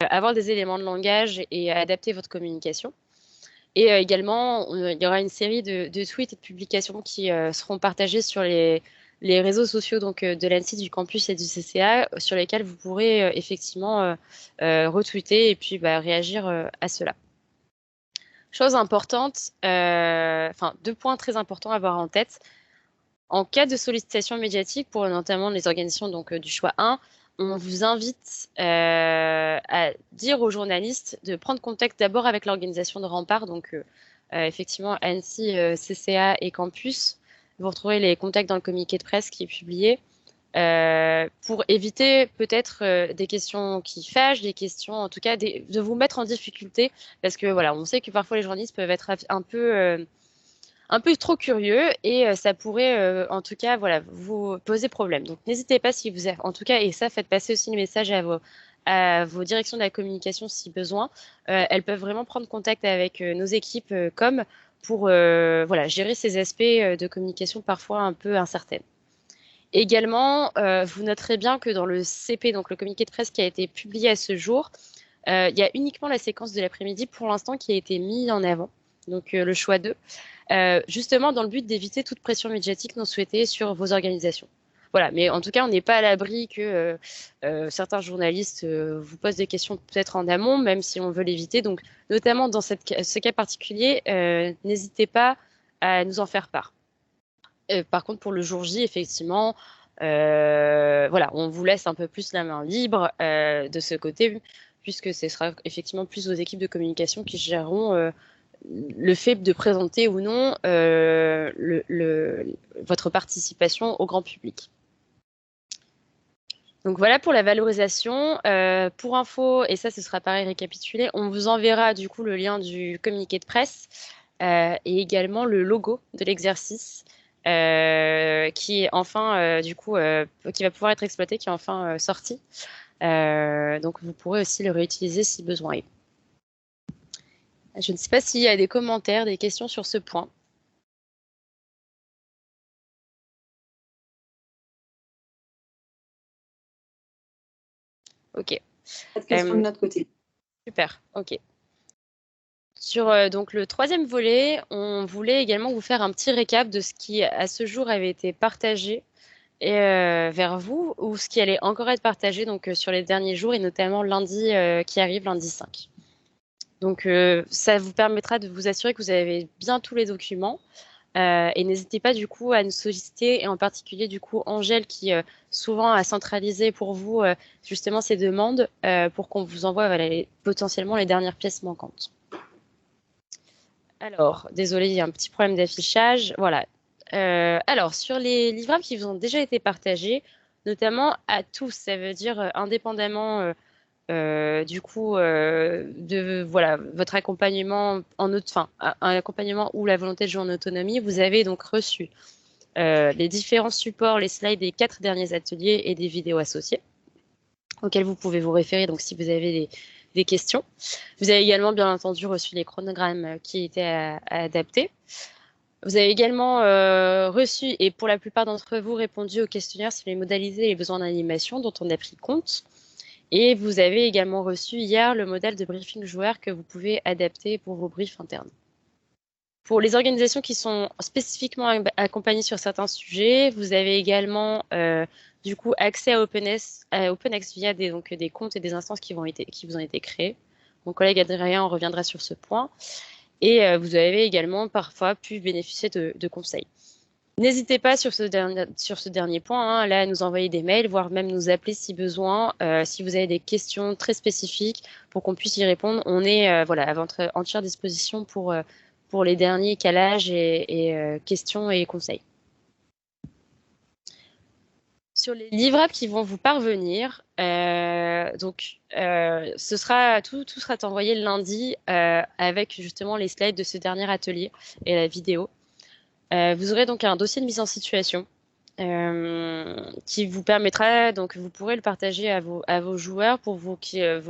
avoir des éléments de langage et adapter votre communication. Et également, il y aura une série de tweets et de publications qui seront partagées sur les réseaux sociaux donc, de l'ANSSI, du campus et du CCA, sur lesquels vous pourrez effectivement retweeter et puis réagir à cela. Chose importante, enfin 2 points très importants à avoir en tête. En cas de sollicitation médiatique pour notamment les organisations donc, du choix 1, on vous invite à dire aux journalistes de prendre contact d'abord avec l'organisation de Rempart, donc effectivement Annecy, CCA et Campus. Vous retrouverez les contacts dans le communiqué de presse qui est publié pour éviter peut-être des questions qui fâchent, des questions en tout cas de vous mettre en difficulté parce que voilà, on sait que parfois les journalistes peuvent être un peu trop curieux et ça pourrait en tout cas voilà vous poser problème. Donc n'hésitez pas si vous avez, en tout cas et ça faites passer aussi le message à vos directions de la communication si besoin. Elles peuvent vraiment prendre contact avec nos équipes com pour voilà gérer ces aspects de communication parfois un peu incertaines. Également, vous noterez bien que dans le CP, donc le communiqué de presse qui a été publié à ce jour, il y a uniquement la séquence de l'après-midi pour l'instant qui a été mise en avant, donc le choix 2, justement dans le but d'éviter toute pression médiatique non souhaitée sur vos organisations. Voilà, mais en tout cas, on n'est pas à l'abri que certains journalistes vous posent des questions peut-être en amont, même si on veut l'éviter. Donc, notamment dans ce cas particulier, n'hésitez pas à nous en faire part. Par contre, pour le jour J, effectivement, voilà, on vous laisse un peu plus la main libre de ce côté, puisque ce sera effectivement plus aux équipes de communication qui géreront le fait de présenter ou non votre participation au grand public. Donc voilà pour la valorisation. Pour info, et ça ce sera pareil récapitulé, on vous enverra du coup le lien du communiqué de presse et également le logo de l'exercice qui est enfin du coup qui va pouvoir être exploité, qui est enfin sorti. Donc vous pourrez aussi le réutiliser si besoin est. Je ne sais pas s'il y a des commentaires, des questions sur ce point. Ok. Pas de questions de notre côté. Super, ok. Sur donc le troisième volet, on voulait également vous faire un petit récap de ce qui à ce jour avait été partagé et, vers vous ou ce qui allait encore être partagé donc sur les derniers jours et notamment lundi qui arrive, lundi 5. Donc ça vous permettra de vous assurer que vous avez bien tous les documents et n'hésitez pas du coup à nous solliciter et en particulier du coup Angèle qui souvent a centralisé pour vous justement ces demandes pour qu'on vous envoie voilà, potentiellement les dernières pièces manquantes. Alors, désolé, il y a un petit problème d'affichage. Voilà. Alors, sur les livrables qui vous ont déjà été partagés, notamment à tous, ça veut dire indépendamment du coup de voilà votre accompagnement enfin un accompagnement ou la volonté de jouer en autonomie, vous avez donc reçu les différents supports, les slides des 4 derniers ateliers et des vidéos associées auxquelles vous pouvez vous référer donc si vous avez des questions. Vous avez également bien entendu reçu les chronogrammes qui étaient adaptés. Vous avez également reçu, et pour la plupart d'entre vous, répondu au questionnaire sur les modalités et les besoins d'animation dont on a pris compte. Et vous avez également reçu hier le modèle de briefing joueur que vous pouvez adapter pour vos briefs internes. Pour les organisations qui sont spécifiquement accompagnées sur certains sujets, vous avez également du coup accès à OpenX via des comptes et des instances qui vous ont été créés. Mon collègue Adrien en reviendra sur ce point. Et vous avez également parfois pu bénéficier de conseils. N'hésitez pas sur ce dernier point là, à nous envoyer des mails, voire même nous appeler si besoin, si vous avez des questions très spécifiques pour qu'on puisse y répondre. On est voilà, à votre entière disposition pour les derniers calages et questions et conseils. Sur les livrables qui vont vous parvenir, ce sera tout sera envoyé le lundi avec justement les slides de ce dernier atelier et la vidéo. Vous aurez donc un dossier de mise en situation qui vous permettra, donc vous pourrez le partager à vos joueurs pour vous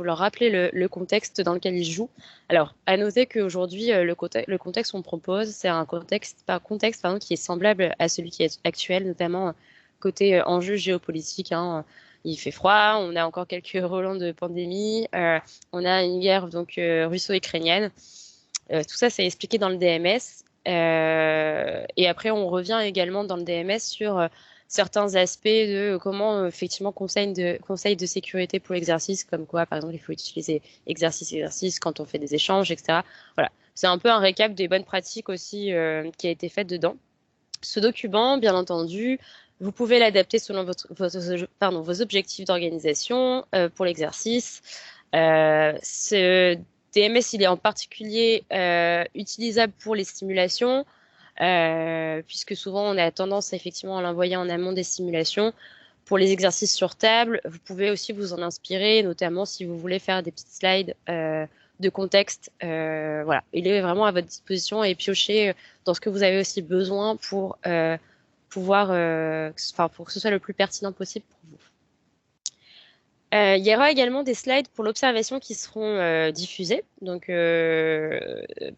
leur rappeler le contexte dans lequel ils jouent. Alors, à noter qu'aujourd'hui, le contexte qu'on propose, c'est un contexte qui est semblable à celui qui est actuel, notamment côté enjeux géopolitiques. il fait froid, on a encore quelques relents de pandémie, on a une guerre donc russo-ukrainienne. Tout ça, c'est expliqué dans le DMS. Et après, on revient également dans le DMS sur certains aspects de comment, effectivement, conseils de sécurité pour l'exercice, comme quoi, par exemple, il faut utiliser exercice quand on fait des échanges, etc. Voilà. C'est un peu un récap des bonnes pratiques aussi qui a été fait dedans. Ce document, bien entendu, vous pouvez l'adapter selon vos objectifs d'organisation pour l'exercice. Ce DMS, il est en particulier utilisable pour les simulations, puisque souvent on a tendance effectivement à l'envoyer en amont des simulations. Pour les exercices sur table, vous pouvez aussi vous en inspirer, notamment si vous voulez faire des petites slides de contexte. Voilà, il est vraiment à votre disposition et piocher dans ce que vous avez aussi besoin pour pouvoir, pour que ce soit le plus pertinent possible pour vous. Il y aura également des slides pour l'observation qui seront diffusés, donc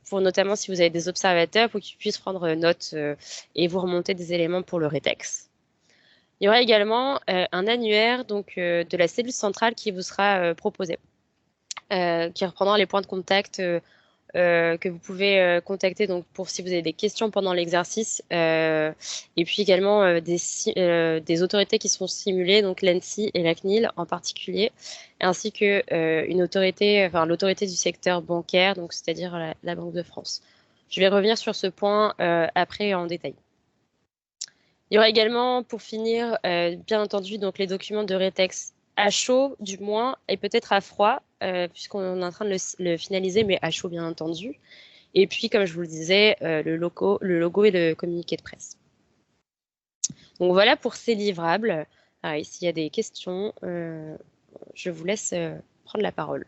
pour notamment si vous avez des observateurs pour qu'ils puissent prendre note et vous remonter des éléments pour le rétex. Il y aura également un annuaire donc de la cellule centrale qui vous sera proposé, qui reprendra les points de contact que vous pouvez contacter donc pour si vous avez des questions pendant l'exercice, et puis également des autorités qui sont simulées, donc l'ANSSI et la CNIL en particulier, ainsi que l'autorité du secteur bancaire, donc c'est-à-dire la Banque de France. Je vais revenir sur ce point après en détail. Il y aura également, pour finir, bien entendu, donc les documents de rétex à chaud, du moins, et peut-être à froid, puisqu'on est en train de le finaliser, mais à chaud, bien entendu. Et puis, comme je vous le disais, le logo et le communiqué de presse. Donc voilà pour ces livrables. S'il y a des questions, je vous laisse prendre la parole.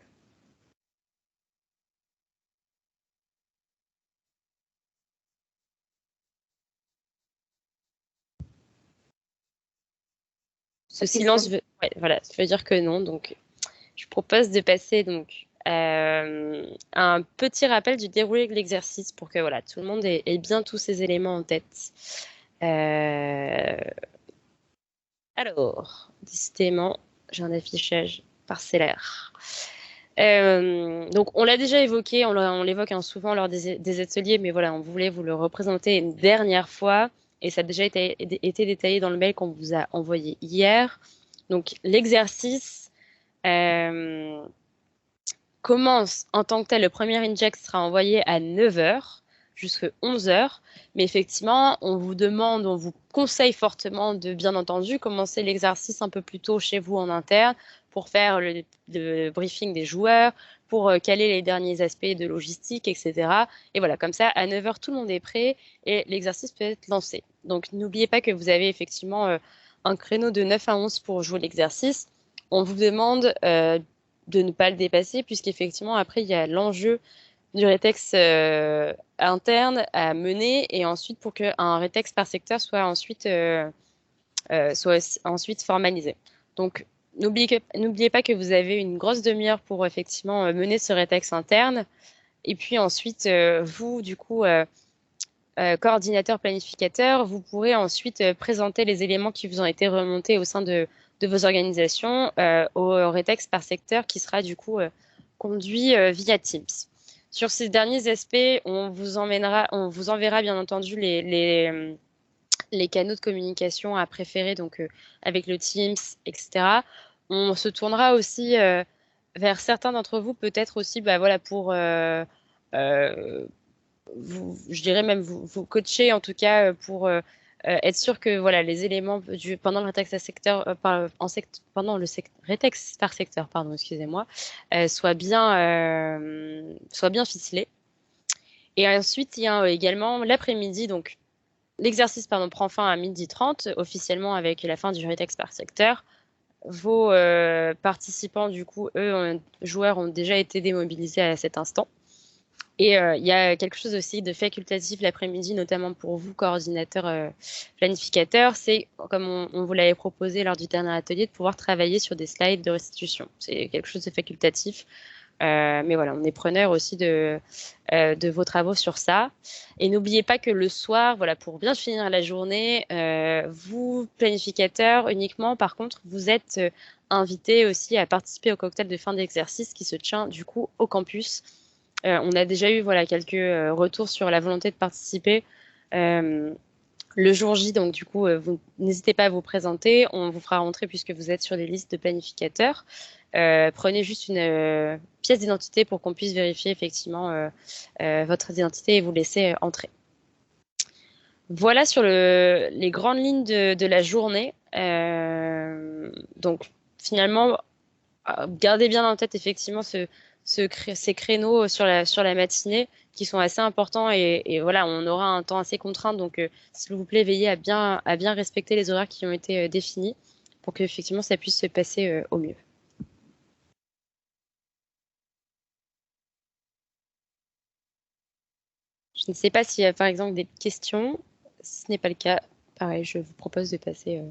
Ce silence veut, voilà, ça veut dire que non. Donc, je propose de passer donc un petit rappel du déroulé de l'exercice pour que voilà, tout le monde ait bien tous ces éléments en tête. Alors, décidément, j'ai un affichage parcellaire. Donc, on l'a déjà évoqué, on l'évoque souvent lors des ateliers, mais voilà, on voulait vous le représenter une dernière fois, et ça a déjà été détaillé dans le mail qu'on vous a envoyé hier. Donc, l'exercice commence en tant que tel. Le premier inject sera envoyé à 9h jusqu'à 11h, mais effectivement, on vous conseille fortement de, bien entendu, commencer l'exercice un peu plus tôt chez vous en interne pour faire le briefing des joueurs, pour caler les derniers aspects de logistique, etc. Et voilà, comme ça, à 9h, tout le monde est prêt et l'exercice peut être lancé. Donc, n'oubliez pas que vous avez effectivement un créneau de 9 à 11 pour jouer l'exercice. On vous demande de ne pas le dépasser, puisqu'effectivement, après, il y a l'enjeu du rétex interne à mener, et ensuite pour qu'un rétex par secteur soit ensuite formalisé. Donc, n'oubliez pas que vous avez une grosse demi-heure pour effectivement mener ce rétex interne, et puis ensuite, vous, du coup, coordinateur planificateur, vous pourrez ensuite présenter les éléments qui vous ont été remontés au sein de vos organisations au rétex par secteur qui sera du coup conduit via Teams. Sur ces derniers aspects, on vous enverra bien entendu les canaux de communication à préférer, donc avec le Teams, etc. On se tournera aussi vers certains d'entre vous, peut-être aussi pour je dirais même vous coacher en tout cas pour être sûr que voilà les éléments pendant le rétex à secteur pendant le rétex par secteur, pardon, excusez-moi, soient bien ficelés. Et ensuite il y a également l'après-midi, donc l'exercice prend fin à 12h30 officiellement avec la fin du rétex par secteur. Vos participants, du coup, joueurs ont déjà été démobilisés à cet instant. Et il y a quelque chose aussi de facultatif l'après-midi, notamment pour vous, coordinateurs planificateurs, c'est, comme on vous l'avait proposé lors du dernier atelier, de pouvoir travailler sur des slides de restitution. C'est quelque chose de facultatif Mais voilà, on est preneur aussi de vos travaux sur ça. Et n'oubliez pas que le soir, voilà, pour bien finir la journée, vous, planificateurs, uniquement, par contre, vous êtes invités aussi à participer au cocktail de fin d'exercice qui se tient du coup au campus. On a déjà eu voilà, quelques retours sur la volonté de participer. Le jour J, donc du coup, vous n'hésitez pas à vous présenter. On vous fera rentrer puisque vous êtes sur les listes de planificateurs. Prenez juste une pièce d'identité pour qu'on puisse vérifier effectivement votre identité et vous laisser entrer. Voilà sur les grandes lignes de la journée. Donc finalement, gardez bien en tête effectivement ces créneaux sur la matinée qui sont assez importants et voilà, on aura un temps assez contraint. Donc s'il vous plaît, veillez à bien respecter les horaires qui ont été définis pour que effectivement ça puisse se passer au mieux. Je ne sais pas s'il y a par exemple des questions. Si ce n'est pas le cas, pareil, je vous propose de passer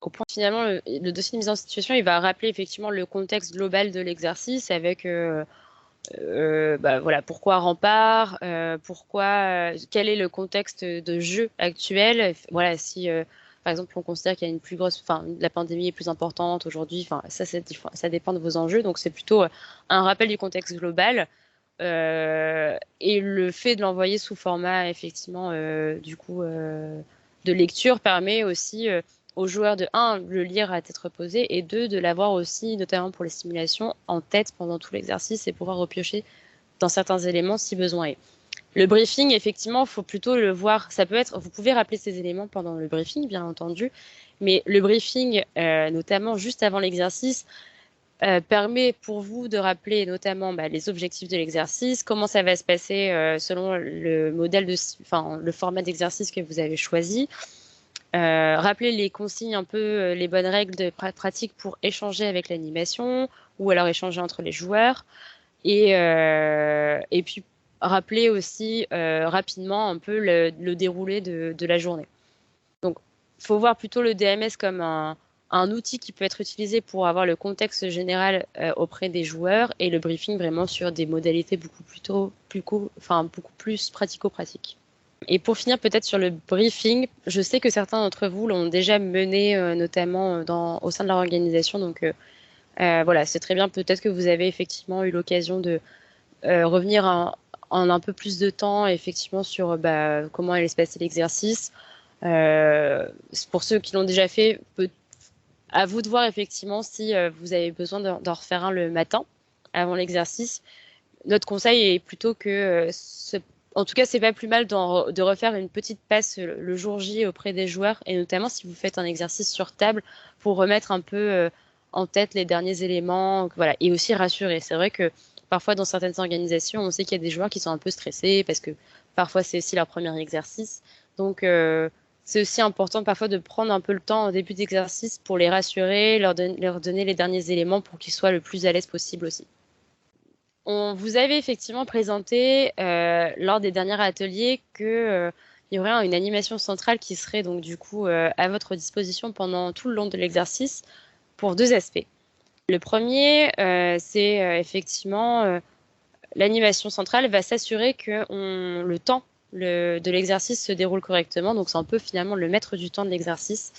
au point. Finalement, le dossier de mise en situation, il va rappeler effectivement le contexte global de l'exercice avec voilà, pourquoi rempart, quel est le contexte de jeu actuel. Voilà, si par exemple on considère qu'il y a une plus grosse, enfin la pandémie est plus importante aujourd'hui, enfin ça dépend de vos enjeux, donc c'est plutôt un rappel du contexte global. Et le fait de l'envoyer sous format effectivement du coup de lecture permet aussi aux joueurs de le lire à tête reposée et de l'avoir aussi notamment pour les simulations en tête pendant tout l'exercice et pouvoir repiocher dans certains éléments si besoin est. Le briefing, effectivement, il faut plutôt le voir. Ça peut être, vous pouvez rappeler ces éléments pendant le briefing, bien entendu, mais le briefing, notamment juste avant l'exercice, permet pour vous de rappeler notamment les objectifs de l'exercice, comment ça va se passer selon le modèle le format d'exercice que vous avez choisi. Rappeler les consignes, un peu les bonnes règles de pratique pour échanger avec l'animation ou alors échanger entre les joueurs. Et puis rappeler aussi rapidement un peu le déroulé de la journée. Donc, il faut voir plutôt le DMS comme un outil qui peut être utilisé pour avoir le contexte général auprès des joueurs et le briefing vraiment sur des modalités beaucoup plus pratico-pratiques. Et pour finir peut-être sur le briefing, je sais que certains d'entre vous l'ont déjà mené notamment au sein de leur organisation. Donc voilà, c'est très bien. Peut-être que vous avez effectivement eu l'occasion de revenir en un peu plus de temps effectivement sur comment allait se passer l'exercice. Pour ceux qui l'ont déjà fait, à vous de voir effectivement si vous avez besoin d'en refaire un le matin avant l'exercice. Notre conseil est plutôt que, en tout cas, c'est pas plus mal de refaire une petite passe le jour J auprès des joueurs et notamment si vous faites un exercice sur table pour remettre un peu en tête les derniers éléments, voilà, et aussi rassurer. C'est vrai que parfois dans certaines organisations, on sait qu'il y a des joueurs qui sont un peu stressés parce que parfois c'est aussi leur premier exercice. Donc c'est aussi important parfois de prendre un peu le temps au début d'exercice pour les rassurer, leur donner les derniers éléments pour qu'ils soient le plus à l'aise possible aussi. On vous avait effectivement présenté lors des derniers ateliers qu'il y aurait une animation centrale qui serait donc du coup à votre disposition pendant tout le long de l'exercice pour deux aspects. Le premier, c'est effectivement l'animation centrale va s'assurer que le temps de l'exercice se déroule correctement. Donc, c'est un peu finalement le maître du temps de l'exercice.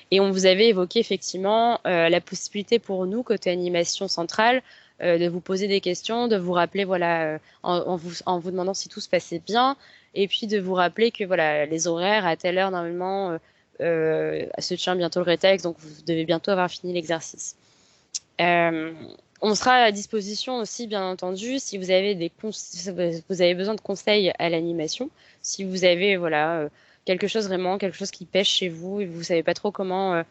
Et on vous avait évoqué effectivement la possibilité pour nous, côté animation centrale, de vous poser des questions, de vous rappeler, voilà, en vous demandant si tout se passait bien, et puis de vous rappeler que voilà, les horaires, à telle heure, normalement, se tient bientôt le rétexte, donc vous devez bientôt avoir fini l'exercice. On sera à disposition aussi, bien entendu, si vous avez besoin de conseils à l'animation. Si vous avez voilà, quelque chose qui pêche chez vous et vous ne savez pas trop comment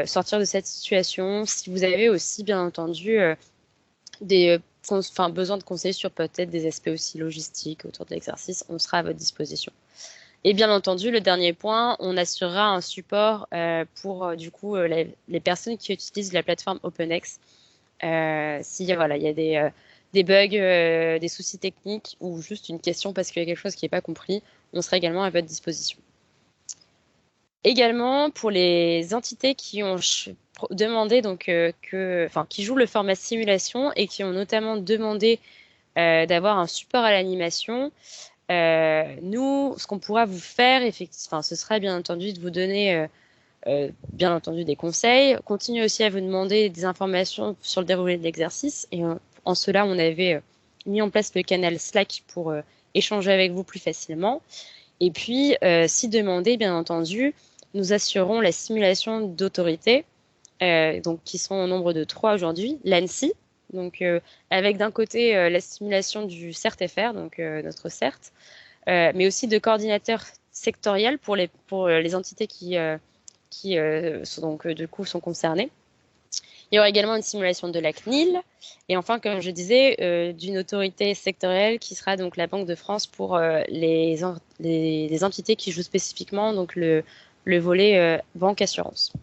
sortir de cette situation. Si vous avez aussi, bien entendu, besoin de conseils sur peut-être des aspects aussi logistiques autour de l'exercice, on sera à votre disposition. Et bien entendu, le dernier point, on assurera un support pour du coup les personnes qui utilisent la plateforme OpenX. S'il y a des bugs, des soucis techniques ou juste une question parce qu'il y a quelque chose qui n'est pas compris, on sera également à votre disposition. Également, pour les entités qui ont demandé, donc, qui jouent le format simulation et qui ont notamment demandé d'avoir un support à l'animation, nous, ce qu'on pourra vous faire, ce serait bien entendu de vous donner bien entendu des conseils, continuer aussi à vous demander des informations sur le déroulé de l'exercice. Et en cela, on avait mis en place le canal Slack pour échanger avec vous plus facilement. Et puis, si demandé, bien entendu, nous assurons la simulation d'autorité, donc qui sont au nombre de 3 aujourd'hui, l'ANSSI, donc avec d'un côté la simulation du CERT-FR, donc notre CERT, mais aussi de coordinateurs sectoriels pour les entités qui sont donc du coup sont concernées. Il y aura également une simulation de la CNIL et enfin, comme je disais, d'une autorité sectorielle qui sera donc la Banque de France pour les entités qui jouent spécifiquement donc le volet banque assurance.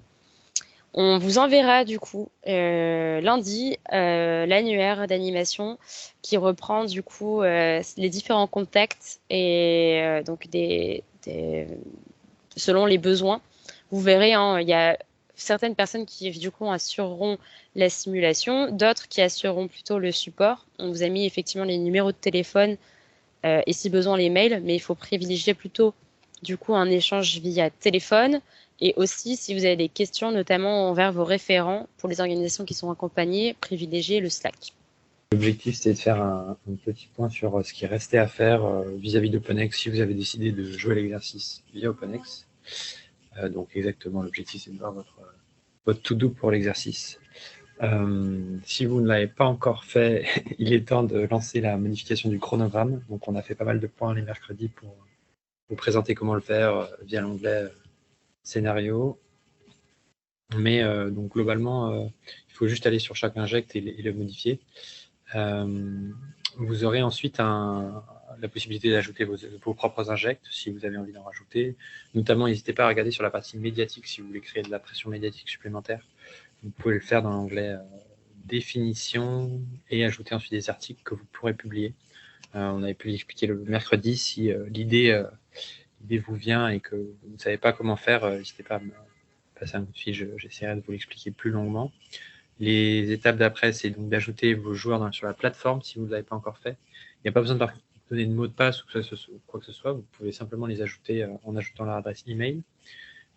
On vous enverra du coup lundi l'annuaire d'animation qui reprend du coup les différents contacts et donc selon les besoins. Vous verrez, hein, il y a certaines personnes qui du coup assureront la simulation, d'autres qui assureront plutôt le support. On vous a mis effectivement les numéros de téléphone et si besoin les mails, mais il faut privilégier plutôt du coup un échange via téléphone et aussi si vous avez des questions notamment envers vos référents pour les organisations qui sont accompagnées, privilégiez le Slack. L'objectif, c'est de faire un petit point sur ce qui restait à faire vis-à-vis d'OpenX si vous avez décidé de jouer l'exercice via OpenX. Donc exactement, l'objectif, c'est de voir votre to-do pour l'exercice. Si vous ne l'avez pas encore fait, il est temps de lancer la modification du chronogramme. Donc on a fait pas mal de points les mercredis pour vous présenter comment le faire via l'onglet scénario. Mais donc globalement, il faut juste aller sur chaque inject et le modifier. Vous aurez ensuite la possibilité d'ajouter vos propres injects si vous avez envie d'en rajouter. Notamment, n'hésitez pas à regarder sur la partie médiatique si vous voulez créer de la pression médiatique supplémentaire. Vous pouvez le faire dans l'onglet définition et ajouter ensuite des articles que vous pourrez publier. On avait pu l'expliquer le mercredi. Si l'idée vous vient et que vous ne savez pas comment faire, n'hésitez pas à me passer un coup de fil, j'essaierai de vous l'expliquer plus longuement. Les étapes d'après, c'est donc d'ajouter vos joueurs sur la plateforme si vous ne l'avez pas encore fait. Il n'y a pas besoin de donner de mot de passe ou quoi que ce soit. Vous pouvez simplement les ajouter en ajoutant leur adresse email.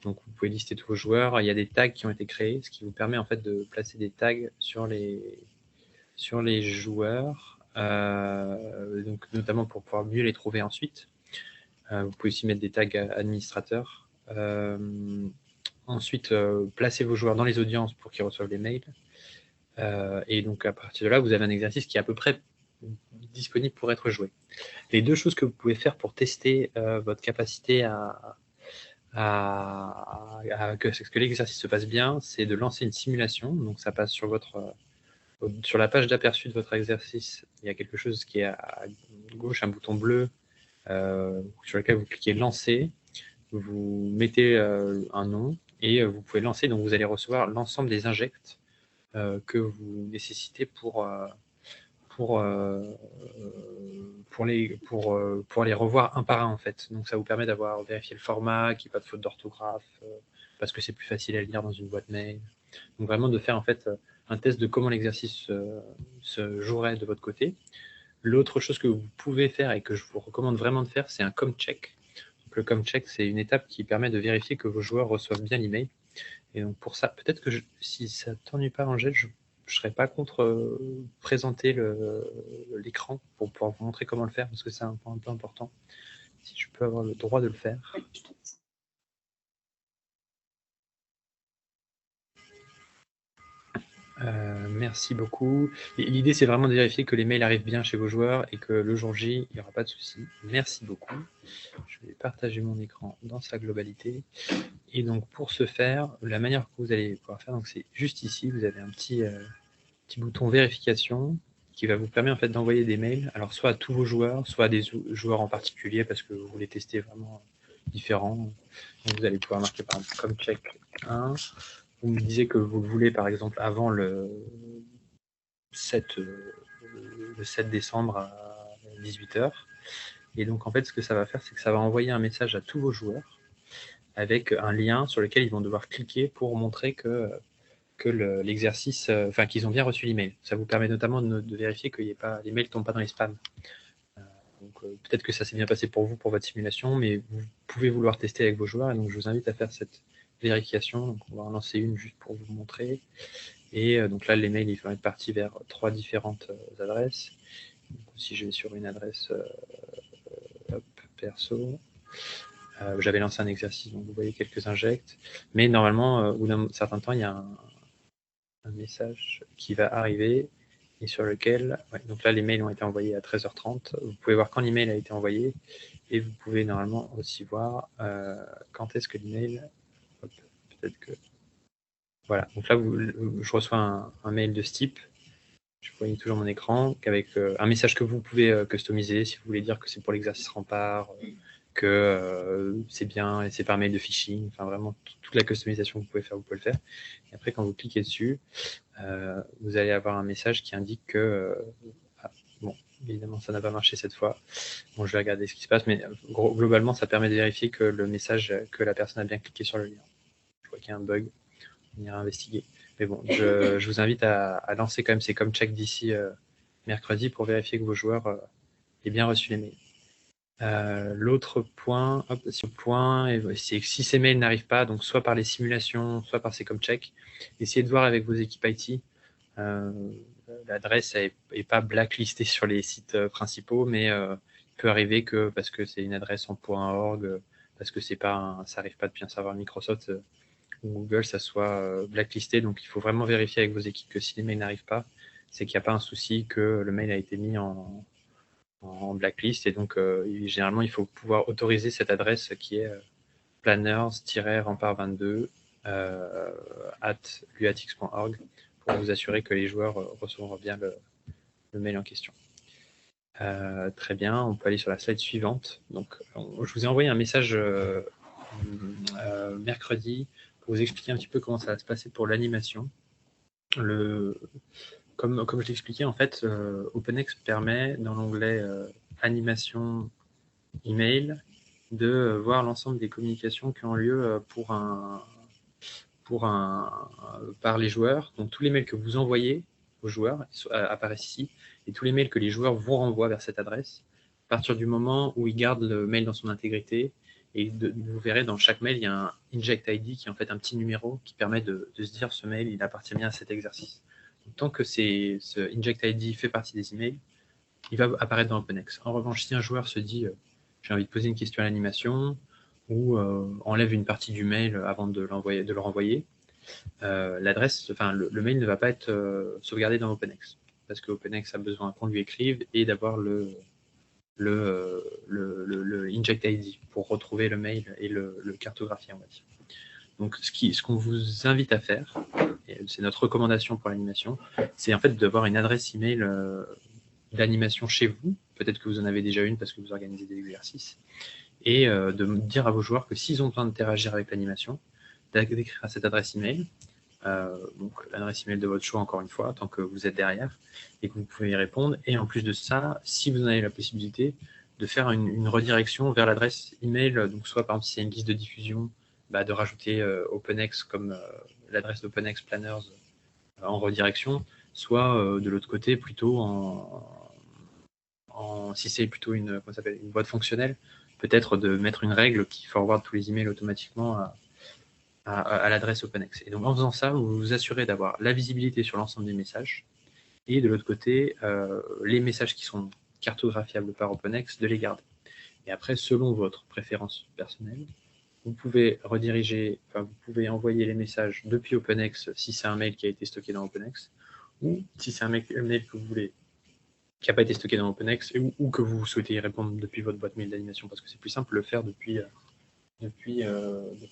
Donc vous pouvez lister tous vos joueurs. Il y a des tags qui ont été créés, ce qui vous permet en fait de placer des tags sur les joueurs, donc notamment pour pouvoir mieux les trouver ensuite. Vous pouvez aussi mettre des tags administrateurs. Ensuite, placez vos joueurs dans les audiences pour qu'ils reçoivent les mails. Et donc, à partir de là, vous avez un exercice qui est à peu près disponible pour être joué. Les deux choses que vous pouvez faire pour tester votre capacité que l'exercice se passe bien, c'est de lancer une simulation. Donc, ça passe sur la page d'aperçu de votre exercice. Il y a quelque chose qui est à gauche, un bouton bleu sur lequel vous cliquez lancer. Vous mettez un nom et vous pouvez lancer. Donc, vous allez recevoir l'ensemble des injects que vous nécessitez pour les revoir un par un en fait. Donc ça vous permet d'avoir vérifié le format, qu'il n'y ait pas de faute d'orthographe, parce que c'est plus facile à lire dans une boîte mail. Donc vraiment de faire en fait un test de comment l'exercice se jouerait de votre côté. L'autre chose que vous pouvez faire et que je vous recommande vraiment de faire, c'est un com-check. Donc le com-check, c'est une étape qui permet de vérifier que vos joueurs reçoivent bien l'email. Et donc pour ça, peut-être que si ça ne t'ennuie pas, Angèle, je ne serais pas contre présenter l'écran pour pouvoir vous montrer comment le faire, parce que c'est un point un peu important. Si je peux avoir le droit de le faire. Merci beaucoup. L'idée, c'est vraiment de vérifier que les mails arrivent bien chez vos joueurs et que le jour J, il n'y aura pas de souci. Merci beaucoup. Je vais partager mon écran dans sa globalité. Et donc, pour ce faire, la manière que vous allez pouvoir faire, c'est juste ici, vous avez un petit bouton vérification qui va vous permettre en fait d'envoyer des mails, alors soit à tous vos joueurs, soit à des joueurs en particulier parce que vous voulez tester vraiment différents. Donc vous allez pouvoir marquer par exemple comme check 1. Vous me disiez que vous le voulez par exemple avant le 7 décembre à 18h. Et donc en fait ce que ça va faire, c'est que ça va envoyer un message à tous vos joueurs avec un lien sur lequel ils vont devoir cliquer pour montrer que l'exercice, qu'ils ont bien reçu l'email. Ça vous permet notamment de vérifier que les mails ne tombent pas dans les spams. Donc peut-être que ça s'est bien passé pour vous, pour votre simulation, mais vous pouvez vouloir tester avec vos joueurs, et donc je vous invite à faire cette vérification. Donc on va en lancer une juste pour vous montrer. Et donc là, les mails, ils vont être partis vers 3 différentes adresses. Donc, si je vais sur une adresse perso, j'avais lancé un exercice, donc vous voyez quelques injects. Mais normalement, au bout d'un certain temps, il y a un message qui va arriver et sur lequel, donc là, les mails ont été envoyés à 13h30. Vous pouvez voir quand l'email a été envoyé et vous pouvez normalement aussi voir quand est-ce que l'email. Peut-être que. Voilà, donc là, je reçois un mail de ce type. Je voyais toujours mon écran avec un message que vous pouvez customiser si vous voulez dire que c'est pour l'exercice rempart, que c'est bien et c'est par mail de phishing. Enfin, vraiment, toute la customisation que vous pouvez faire, vous pouvez le faire. Et après, quand vous cliquez dessus, vous allez avoir un message qui indique que. Bon, évidemment, ça n'a pas marché cette fois. Bon, je vais regarder ce qui se passe, mais globalement, ça permet de vérifier que le message, que la personne a bien cliqué sur le lien. Je vois qu'il y a un bug. On ira investiguer. Mais bon, je vous invite à lancer quand même ces com-check d'ici mercredi pour vérifier que vos joueurs aient bien reçu les mails. L'autre point, c'est que si ces mails n'arrivent pas, donc soit par les simulations, soit par ces com-check, essayez de voir avec vos équipes IT. L'adresse n'est pas blacklistée sur les sites principaux, mais il peut arriver que parce que c'est une adresse en .org, parce que ça n'arrive pas depuis un serveur Microsoft ou Google, ça soit blacklisté. Donc il faut vraiment vérifier avec vos équipes que si les mails n'arrivent pas, c'est qu'il n'y a pas un souci, que le mail a été mis en blacklist. Et donc généralement, il faut pouvoir autoriser cette adresse qui est planners-rempart22 @luatx.org pour vous assurer que les joueurs recevront bien le mail en question. Très bien, on peut aller sur la slide suivante. Donc, je vous ai envoyé un message mercredi pour vous expliquer un petit peu comment ça va se passer pour l'animation. Comme je l'expliquais, en fait, OpenX permet dans l'onglet animation email de voir l'ensemble des communications qui ont lieu par les joueurs. Donc tous les mails que vous envoyez aux joueurs apparaissent ici, et tous les mails que les joueurs vous renvoient vers cette adresse, à partir du moment où ils gardent le mail dans son intégrité. Et vous verrez, dans chaque mail, il y a un inject ID qui est en fait un petit numéro qui permet de se dire ce mail, il appartient bien à cet exercice. Donc, tant que ce inject ID fait partie des emails, il va apparaître dans OpenX. En revanche, si un joueur se dit j'ai envie de poser une question à l'animation ou enlève une partie du mail avant de le renvoyer, le mail ne va pas être sauvegardé dans OpenX parce que OpenX a besoin qu'on lui écrive et d'avoir le inject ID pour retrouver le mail et le cartographier, on va dire. Donc, ce qu'on vous invite à faire, et c'est notre recommandation pour l'animation, c'est en fait d'avoir une adresse email d'animation chez vous. Peut-être que vous en avez déjà une parce que vous organisez des exercices, et de dire à vos joueurs que s'ils ont besoin d'interagir avec l'animation, d'écrire à cette adresse email. Donc l'adresse email de votre choix, encore une fois, tant que vous êtes derrière et que vous pouvez y répondre. Et en plus de ça, si vous en avez la possibilité, de faire une redirection vers l'adresse email, donc soit par exemple si c'est une liste de diffusion, de rajouter OpenX comme l'adresse d'OpenX Planners en redirection, soit de l'autre côté plutôt si c'est plutôt une boîte fonctionnelle, peut-être de mettre une règle qui forward tous les emails automatiquement à l'adresse OpenX. Et donc en faisant ça, vous vous assurez d'avoir la visibilité sur l'ensemble des messages et de l'autre côté, les messages qui sont cartographiables par OpenX, de les garder. Et après, selon votre préférence personnelle, vous pouvez vous pouvez envoyer les messages depuis OpenX si c'est un mail qui a été stocké dans OpenX, ou si c'est un mail que vous voulez qui n'a pas été stocké dans OpenX ou que vous souhaitez y répondre depuis votre boîte mail d'animation, parce que c'est plus simple de le faire depuis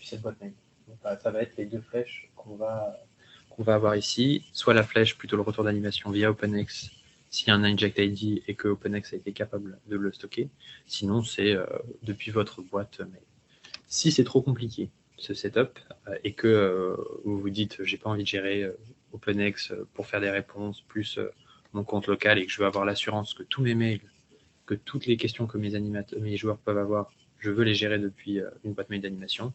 cette boîte mail. Donc, ça va être les deux flèches qu'on va avoir ici, soit la flèche plutôt le retour d'animation via OpenX s'il y a un inject ID et que OpenX a été capable de le stocker, sinon c'est depuis votre boîte mail. Si c'est trop compliqué ce setup et que vous vous dites j'ai pas envie de gérer OpenX pour faire des réponses plus mon compte local et que je veux avoir l'assurance que tous mes mails, que toutes les questions que mes joueurs peuvent avoir, je veux les gérer depuis une boîte mail d'animation,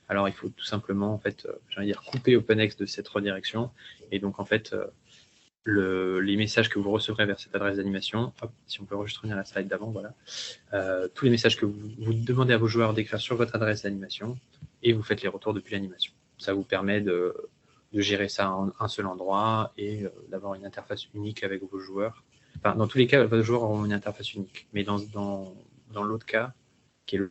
alors il faut tout simplement, en fait, j'ai envie de dire, couper OpenX de cette redirection. Et donc, en fait, les messages que vous recevrez vers cette adresse d'animation, si on peut juste revenir à la slide d'avant, voilà, tous les messages que vous demandez à vos joueurs d'écrire sur votre adresse d'animation, et vous faites les retours depuis l'animation. Ça vous permet de gérer ça en un seul endroit et d'avoir une interface unique avec vos joueurs. Enfin, dans tous les cas, vos joueurs auront une interface unique, mais dans l'autre cas, qui est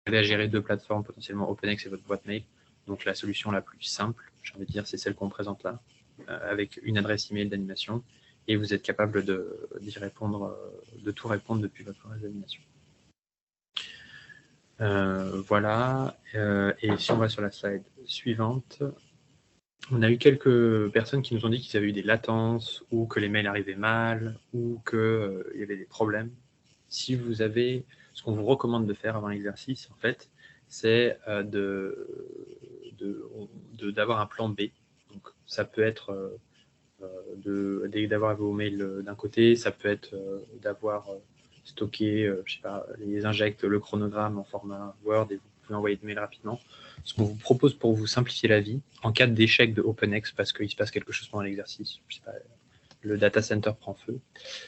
à gérer deux plateformes, potentiellement OpenX et votre boîte mail. Donc la solution la plus simple, j'ai envie de dire, c'est celle qu'on présente là, avec une adresse email d'animation, et vous êtes capable d'y répondre, de tout répondre depuis votre adresse d'animation. Voilà, et si on va sur la slide suivante, on a eu quelques personnes qui nous ont dit qu'ils avaient eu des latences, ou que les mails arrivaient mal, ou qu'il y avait des problèmes. Si vous avez, ce qu'on vous recommande de faire avant l'exercice, en fait, c'est d'avoir un plan B. Donc, ça peut être d'avoir vos mails d'un côté, ça peut être d'avoir stocké, je sais pas, les injects, le chronogramme en format Word et vous pouvez envoyer de mails rapidement. Ce qu'on vous propose pour vous simplifier la vie, en cas d'échec de OpenX, parce qu'il se passe quelque chose pendant l'exercice, je sais pas, le data center prend feu,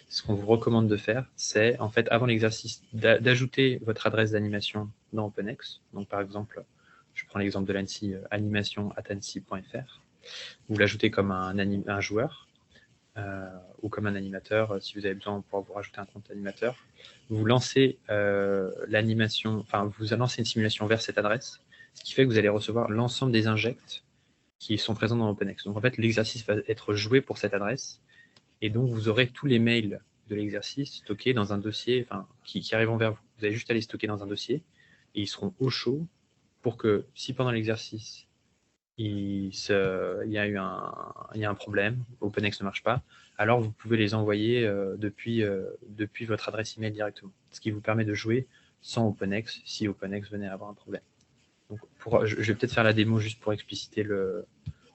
ce qu'on vous recommande de faire, c'est en fait avant l'exercice d'ajouter votre adresse d'animation dans OpenX. Donc par exemple, je prends l'exemple de l'ANSSI, animation@annecy.fr. Vous l'ajoutez comme un joueur ou comme un animateur, si vous avez besoin pour vous rajouter un compte animateur. Vous lancez l'animation, enfin vous lancez une simulation vers cette adresse, ce qui fait que vous allez recevoir l'ensemble des injects qui sont présents dans OpenX. Donc en fait, l'exercice va être joué pour cette adresse. Et donc, vous aurez tous les mails de l'exercice stockés dans un dossier, enfin, qui arriveront vers vous. Vous allez juste à les stocker dans un dossier et ils seront au chaud pour que si pendant l'exercice, il y a un problème, OpenX ne marche pas, alors vous pouvez les envoyer depuis votre adresse email directement. Ce qui vous permet de jouer sans OpenX si OpenX venait à avoir un problème. Donc, je vais peut-être faire la démo juste pour expliciter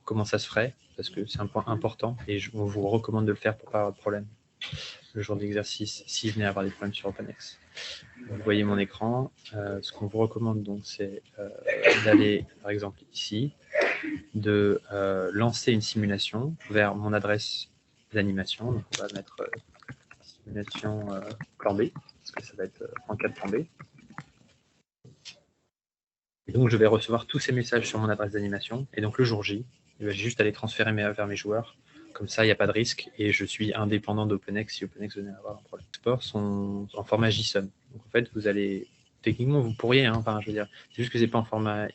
comment ça se ferait, parce que c'est un point important et on vous recommande de le faire pour pas avoir de problème le jour d'exercice si venez à avoir des problèmes sur OpenX. Vous voyez mon écran. Ce qu'on vous recommande donc, c'est d'aller, par exemple ici, de lancer une simulation vers mon adresse d'animation. Donc on va mettre simulation plan B, parce que ça va être en 4 plan B. Et donc je vais recevoir tous ces messages sur mon adresse d'animation. Et donc le jour J, j'ai juste à les transférer vers mes joueurs. Comme ça, il n'y a pas de risque et je suis indépendant d'OpenX si OpenX venait à avoir un problème. Les sports sont en format JSON. Donc en fait, vous allez techniquement, vous pourriez, hein, enfin, je veux dire, c'est juste que c'est pas en format,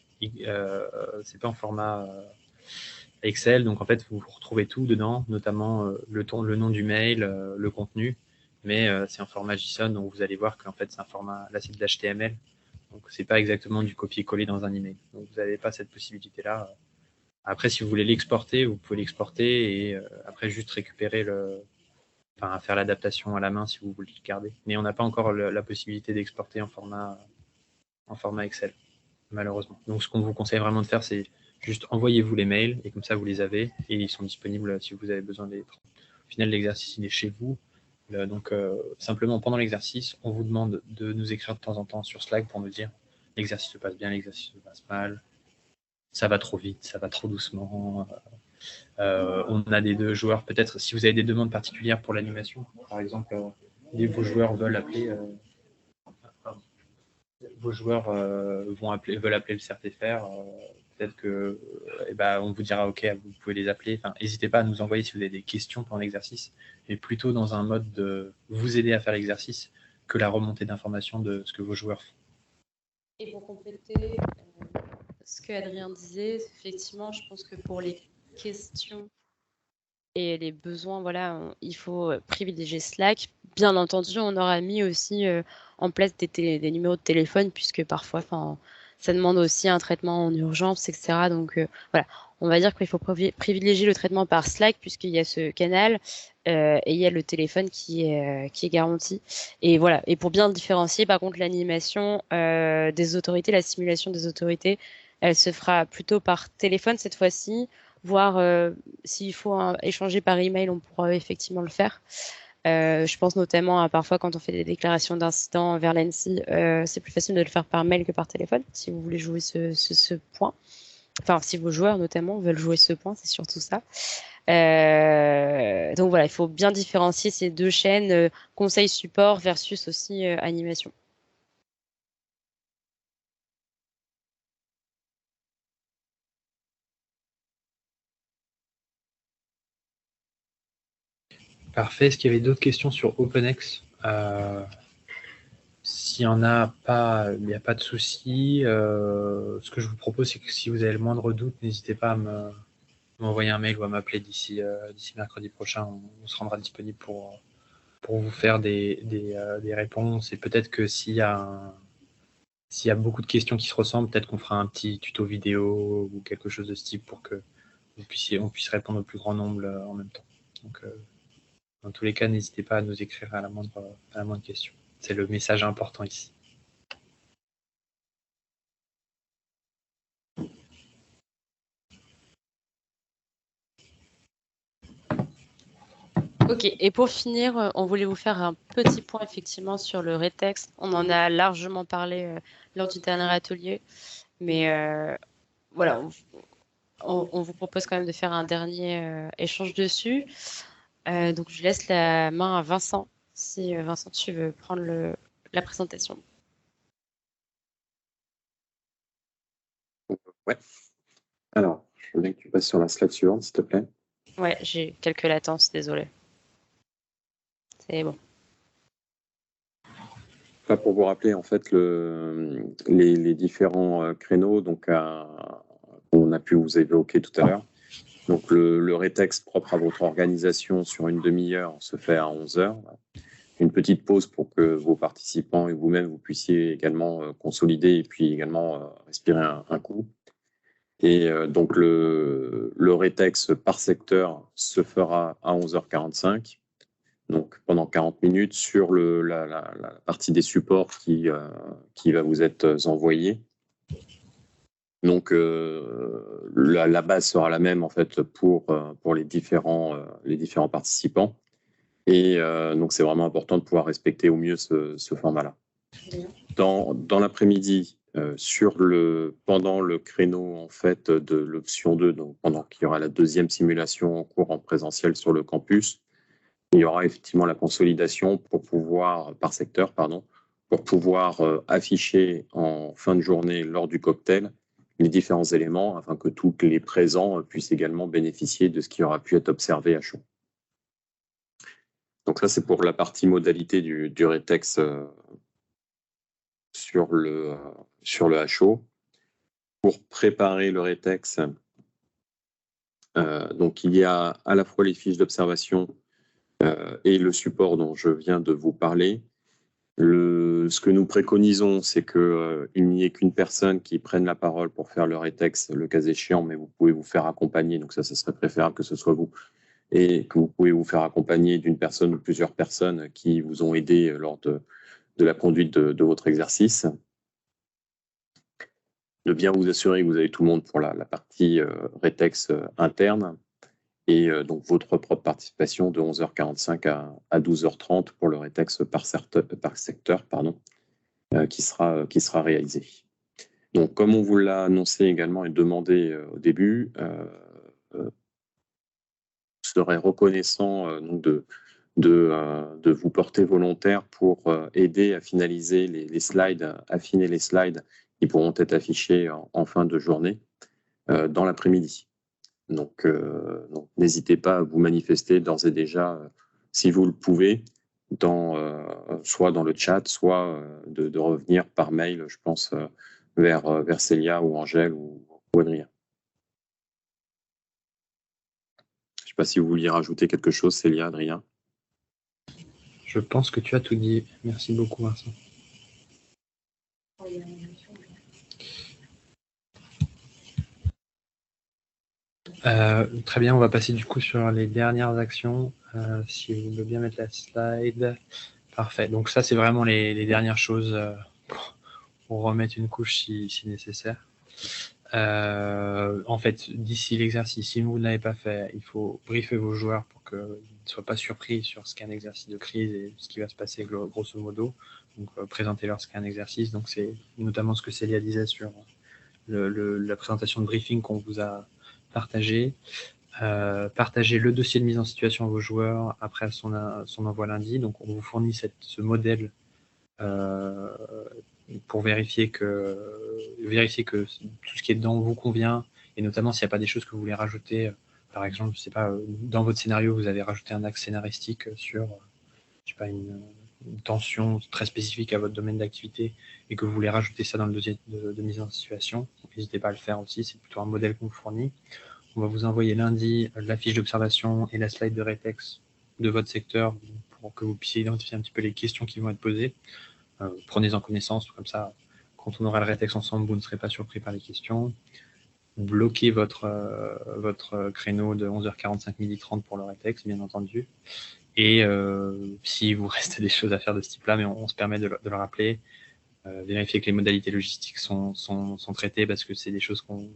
Excel. Donc en fait, vous retrouvez tout dedans, notamment le nom du mail, le contenu, mais c'est en format JSON. Donc vous allez voir qu'en fait, c'est un format, là, c'est de l'HTML. Donc c'est pas exactement du copier-coller dans un email. Donc vous n'avez pas cette possibilité-là. Après, si vous voulez l'exporter, vous pouvez l'exporter et après juste récupérer faire l'adaptation à la main si vous voulez le garder. Mais on n'a pas encore la possibilité d'exporter en format Excel, malheureusement. Donc ce qu'on vous conseille vraiment de faire, c'est juste envoyez-vous les mails et comme ça vous les avez et ils sont disponibles si vous avez besoin de les prendre. Au final, l'exercice il est chez vous. Donc simplement pendant l'exercice, on vous demande de nous écrire de temps en temps sur Slack pour nous dire l'exercice se passe bien, l'exercice se passe mal, ça va trop vite, ça va trop doucement. On a des deux joueurs, peut-être si vous avez des demandes particulières pour l'animation, par exemple, vos joueurs veulent appeler, veulent appeler le CRTFR, peut-être que on vous dira ok, vous pouvez les appeler. Enfin, n'hésitez pas à nous envoyer si vous avez des questions pendant l'exercice, mais plutôt dans un mode de vous aider à faire l'exercice que la remontée d'informations de ce que vos joueurs font. Et pour compléter ce que Adrien disait, effectivement, je pense que pour les questions et les besoins, voilà, il faut privilégier Slack. Bien entendu, on aura mis aussi en place des numéros de téléphone, puisque parfois, ça demande aussi un traitement en urgence, etc. Donc voilà, on va dire qu'il faut privilégier le traitement par Slack, puisqu'il y a ce canal et il y a le téléphone qui est garanti. Et voilà. Et pour bien le différencier, par contre, l'animation des autorités, la simulation des autorités, elle se fera plutôt par téléphone cette fois-ci, voire s'il faut échanger par email, on pourra effectivement le faire. Je pense notamment à parfois quand on fait des déclarations d'incidents vers l'ANSSI, c'est plus facile de le faire par mail que par téléphone, si vous voulez jouer ce point. Enfin, si vos joueurs notamment veulent jouer ce point, c'est surtout ça. Donc voilà, il faut bien différencier ces deux chaînes, conseil support versus aussi animation. Parfait. Est-ce qu'il y avait d'autres questions sur OpenX? S'il n'y en a pas, il n'y a pas de souci. Ce que je vous propose, c'est que si vous avez le moindre doute, n'hésitez pas à m'envoyer un mail ou à m'appeler d'ici mercredi prochain. On se rendra disponible pour vous faire des réponses. Et peut-être que s'il y a beaucoup de questions qui se ressemblent, peut-être qu'on fera un petit tuto vidéo ou quelque chose de ce type pour que on puisse répondre au plus grand nombre en même temps. Donc, dans tous les cas, n'hésitez pas à nous écrire à la moindre question. C'est le message important ici. Ok, et pour finir, on voulait vous faire un petit point effectivement sur le rétexte. On en a largement parlé lors du dernier atelier, mais voilà, on vous propose quand même de faire un dernier échange dessus. Donc je laisse la main à Vincent, si Vincent tu veux prendre la présentation. Ouais. Alors, je veux bien que tu passes sur la slide suivante, s'il te plaît. Ouais, j'ai quelques latences, désolé. C'est bon. Là, pour vous rappeler, en fait, les différents créneaux qu'on a pu vous évoquer tout à l'heure. Donc, le rétexte propre à votre organisation sur une demi-heure se fait à 11 heures. Une petite pause pour que vos participants et vous-même, vous puissiez également consolider et puis également respirer un coup. Et donc, le rétexte par secteur se fera à 11h45. Donc, pendant 40 minutes sur la partie des supports qui va vous être envoyée. Donc, la base sera la même en fait pour les différents participants. Et donc, c'est vraiment important de pouvoir respecter au mieux ce format-là. Dans l'après-midi, pendant le créneau en fait de l'option 2, donc pendant qu'il y aura la deuxième simulation en cours en présentiel sur le campus, il y aura effectivement la consolidation par secteur, pour pouvoir afficher en fin de journée lors du cocktail les différents éléments afin que tous les présents puissent également bénéficier de ce qui aura pu être observé à chaud. Donc ça, c'est pour la partie modalité du rétex sur le HO. Pour préparer le rétex, donc il y a à la fois les fiches d'observation et le support dont je viens de vous parler. Ce que nous préconisons, c'est qu'il n'y ait qu'une personne qui prenne la parole pour faire le rétex, le cas échéant, mais vous pouvez vous faire accompagner, donc ça serait préférable que ce soit vous, et que vous pouvez vous faire accompagner d'une personne ou plusieurs personnes qui vous ont aidé lors de la conduite de votre exercice. De bien vous assurer que vous avez tout le monde pour la partie rétex interne, et donc votre propre participation de 11h45 à 12h30 pour le rétex par secteur, qui sera réalisé. Donc, comme on vous l'a annoncé également et demandé au début, je serais reconnaissant de vous porter volontaire pour aider à finaliser les slides, affiner les slides qui pourront être affichés en fin de journée dans l'après-midi. Donc, n'hésitez pas à vous manifester d'ores et déjà, si vous le pouvez, soit dans le chat, soit de revenir par mail, je pense, vers Célia ou Angèle ou Adrien. Je ne sais pas si vous vouliez rajouter quelque chose, Célia, Adrien. Je pense que tu as tout dit. Merci beaucoup, Vincent. Très bien, on va passer du coup sur les dernières actions. Si vous voulez bien mettre la slide. Parfait. Donc ça, c'est vraiment les dernières choses pour remettre une couche si nécessaire. En fait, d'ici l'exercice, si vous ne l'avez pas fait, il faut briefer vos joueurs pour qu'ils ne soient pas surpris sur ce qu'est un exercice de crise et ce qui va se passer grosso modo. Donc, présentez-leur ce qu'est un exercice. Donc, c'est notamment ce que Célia disait sur la présentation de briefing qu'on vous a partagé. Partagez le dossier de mise en situation à vos joueurs après son envoi lundi. Donc, on vous fournit ce modèle pour vérifier que tout ce qui est dedans vous convient, et notamment s'il n'y a pas des choses que vous voulez rajouter. Par exemple, je sais pas, dans votre scénario, vous avez rajouté un axe scénaristique sur je sais pas, une tension très spécifique à votre domaine d'activité et que vous voulez rajouter ça dans le dossier de mise en situation, n'hésitez pas à le faire aussi, c'est plutôt un modèle qu'on vous fournit. On va vous envoyer lundi la fiche d'observation et la slide de rétex de votre secteur pour que vous puissiez identifier un petit peu les questions qui vont être posées. Prenez-en connaissance, comme ça, quand on aura le rétex ensemble, vous ne serez pas surpris par les questions. Bloquez votre créneau de 11h45, 12h30 pour le rétex, bien entendu. Et si vous reste des choses à faire de ce type-là, mais on se permet de le rappeler, vérifier que les modalités logistiques sont traitées, parce que c'est des choses qu'on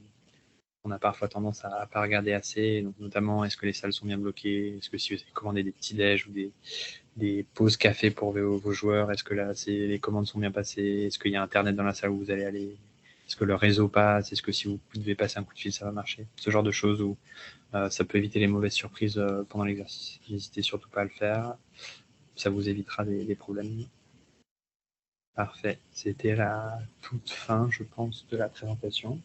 a parfois tendance à pas regarder assez. Donc, notamment, est-ce que les salles sont bien bloquées? Est-ce que si vous avez commandé des petits déj ou des pauses café pour vos joueurs, est-ce que là, les commandes sont bien passées? Est-ce qu'il y a Internet dans la salle où vous allez aller? Est-ce que le réseau passe? Est-ce que si vous devez passer un coup de fil, ça va marcher? Ce genre de choses où ça peut éviter les mauvaises surprises pendant l'exercice. N'hésitez surtout pas à le faire. Ça vous évitera des problèmes. Parfait. C'était la toute fin, je pense, de la présentation.